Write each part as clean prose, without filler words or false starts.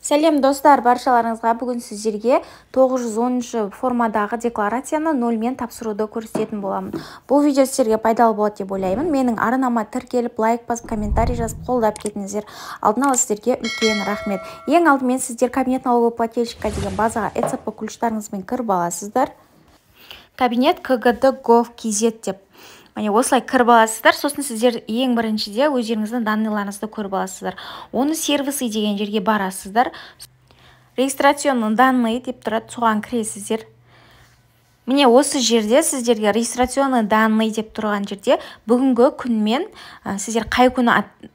Сәлем достар, баршаларыңызға бүгін сіздерге 910 формадағы декларацияны нөлмен тапсыруды көрсететін боламын. Бұл видео сіздерге пайдалы болады деп ойлаймын. Менің арнама тіркеліп, лайк басып, комментарий жазып, қолдап кетіңіздер. Алдын ала сіздерге үлкен рахмет. Ең алдымен сіздер кабинет налогового плательщика деген базаға ECP күліштарыңызбен кіріп аласыздар. Кабинет КГД.gov.kz деп. Міне осылай кіріп аласыздар. Сосын сіздер ең біріншіде өздеріңіздің данныйларыңызды көріп аласыздар. Оны сервисы деген жерге барасыздар. Регистрационный данные деп тұрады, соған кіресіздер. Міне осы жерде сіздерге регистрационный данные деп тұрған жерде бүгінгі күнмен сіздер қай күні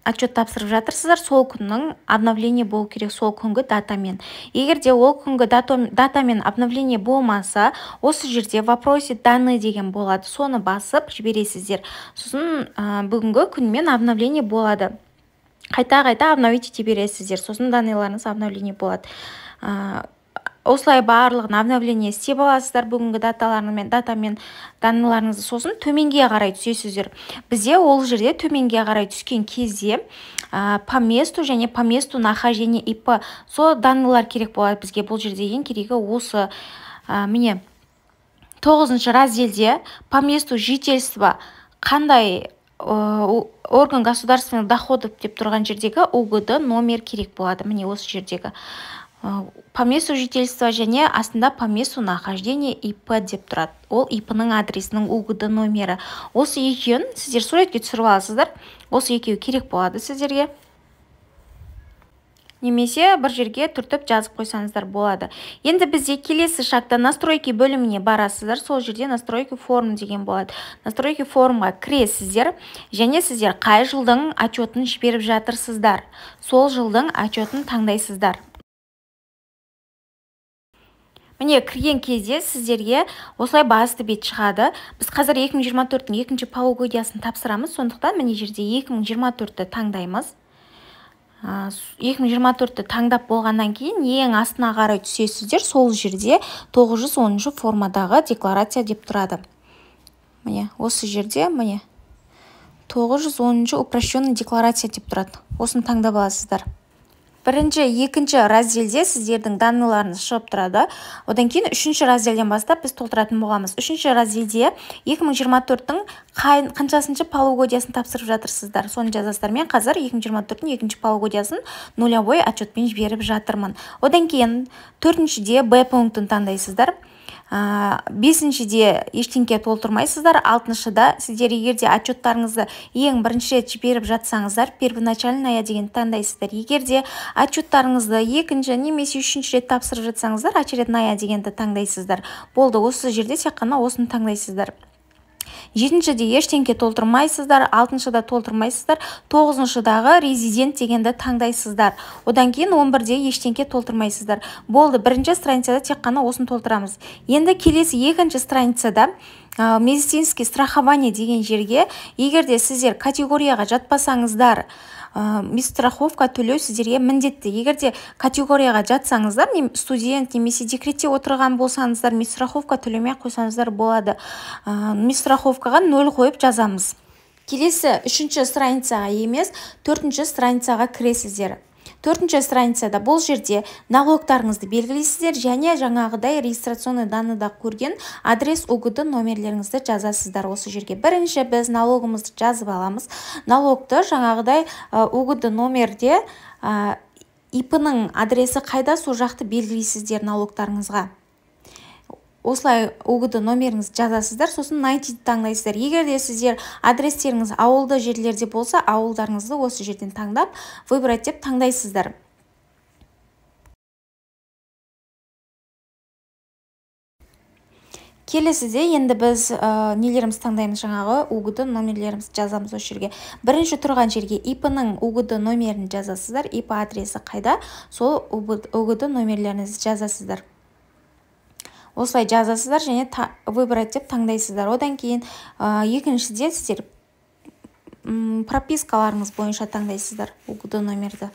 отчет тапсырып жатырсыздар, сол күннің обновление болу керек, сол күнгі датамен. Егер де ол күнгі датамен обновление болмаса, осы жерде вопросе данные деген болады, соны басып жібересіздер. Сосын бүгінгі күнмен обновление болады. Қайта-қайта обновить ете бересіздер, сосын данныйларыңыз обновление болады. Осылай барлығын обновление істеп аласыздар бүгінгі датамен данныйларыңызды. Сосын төменге қарай түсесіздер. Бізде ол жерде төменге қарай түскен кезде по месту және по месту нахождения ИП сол данныйлар керек болады бізге. Бұл жерде ең керегі осы міне 9-шы разделде по месту жительства қандай орган государственных доходов деп тұрған жердегі УГД номер керек болады. Міне осы жердегі по месту жительства және астында по месту нахождения ИП деп тұрады. Ол ИП-ның адресінің УГД номері. Осы екеуін сіздер суретке түсіріп аласыздар. Осы екеуі керек болады сіздерге. Немесе бір жерге түртіп жазып қойсаңыздар болады. Енді бізде келесі шақта настройки бөліміне барасыздар. Сол жерде настройки форм деген болады. Настройки формға кіресіздер және сіздер қай жылдың отчетін жіберіп жатырсыздар. Сол жылдың отчетін таңдайсыздар. Міне кірген кезде сіздерге осылай басты бет шығады. Біз қазір 2024-тің екінші полугодиясын тапсырамыз. Сондықтан міне жерде 2024-ті таңдаймыз. 2024-ті таңдап болғаннан кейін ең астына қарай түсесіздер. Сол жерде 910 формадағы декларация деп тұрады. Міне осы жерде міне 910 упрощенный декларация деп тұрады. Осыны таңдап аласыздар. Бірінші, екінші разделде сіздердің данныйларыңыз шығып тұрады. Одан кейін үшінші разделден бастап біз толтыратын боламыз. Үшінші разделде 2024-тің қаншасыншы полугодиясын тапсырып жатырсыздар. Соны жазасыздар. Мен қазір 2024-тің екінші полугодиясын нулевой отчетпен жіберіп жатырмын. Одан кейін төртіншіде Б пунктін таңдайсыздар. Бесіншіде ештеңке толтырмайсыздар. Алтыншыда сіздер егерде отчеттарыңызды ең бірінші рет жіберіп жатсаңыздар, первоначальная деген таңдайсыздар. Егерде отчеттарыңызды екінші немесе үшінші рет тапсырып жатсаңыздар, очередная дегенді таңдайсыздар. Болды, осы жерде тек қана осыны таңдайсыздар. Жетіншіде ештеңке толтырмайсыздар, алтыншыда толтырмайсыздар, тоғызыншыдағы резидент дегенді таңдайсыздар. Одан кейін 11-де ештеңке толтырмайсыздар. Болды, бірінші страницада тек қана осыны толтырамыз. Енді келесі екінші страницада медицинский страхование деген жерге, егерде сіздер категорияға жатпасаңыздар, страховка төлеу сіздерге міндетті. Егерде категорияға жатсаңыздар, студент немесе декретте отырған болсаңыздар, страховка төлемей қойсаңыздар болады. Страховкаға 0 қойып жазамыз. Келесі үшінші страницаға емес, төртінші страницаға кіресіздер. Төртінші страницада бұл жерде налогтарыңызды белгілейсіздер және жаңағыдай регистрационный данныда көрген адрес УГД номерлеріңізді жазасыздар осы жерге. Бірінші біз налогымызды жазып аламыз. Налогты жаңағыдай УГД номерде ИП-ның адресі қайда, сол жақты белгілейсіздер налогтарыңызға. Осылай УГД номеріңіз жазасыздар, сосын найти таңдайсыздар. Егер де сіздер адрестеріңіз ауылды жерлерде болса, ауылдарыңызды осы жерден таңдап, выбрать деп таңдайсыздар. Келесіде енді біз нелеріміз таңдаймыз, жаңағы УГД номерлеріміз жазамыз осы жерге. Бірінші тұрған жерге ИП-ның УГД номерін жазасыздар, ИП адресі қайда, сол УГД номерлеріңізді жазасыздар. Осылай жазасыздар және выбрать деп таңдайсыздар. Одан кейін екіншіде сіздер пропискаларыңыз бойынша таңдайсыздар УГД номерді.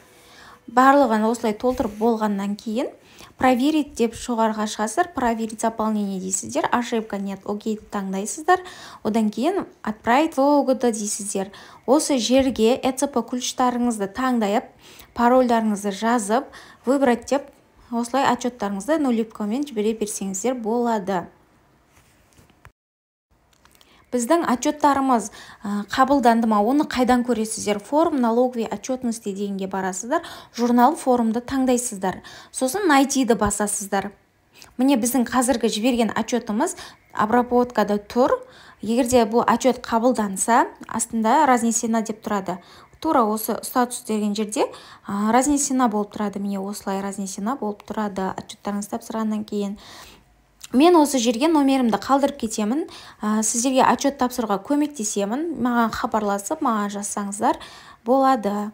барлығын осылай толтырып болғаннан кейін проверить деп жоғарыға шығасыздар, проверить заполнение дейсіздер, ошибка нет, окей таңдайсыздар, одан кейін отправить ВОГД дейсіздер. Осы жерге ЭЦП ключтарыңызды таңдайып, парольдарыңызды жазып, выбрать деп осылай отчеттарыңызды нулевкамен жібере берсеңіздер болады. Біздің отчеттарымыз қабылданды ма, оны қайдан көресіздер? Форум налоговой отчетности дегенге барасыздар, журнал форумды таңдайсыздар. Сосын найдиді басасыздар. Міне біздің қазіргі жіберген отчетымыз обработкада тұр. Егерде бұл отчет қабылданса, астында разнесена деп тұрады. Тура осы статус деген жерде разнесена болып тұрады. Міне осылай разнесена болып тұрады отчеттарыңызды тапсырғаннан кейін. Мен осы жерге номерімді қалдырып кетемін. Сіздерге отчет тапсыруға көмектесемін. Маған хабарласып, маған жазсаңыздар болады.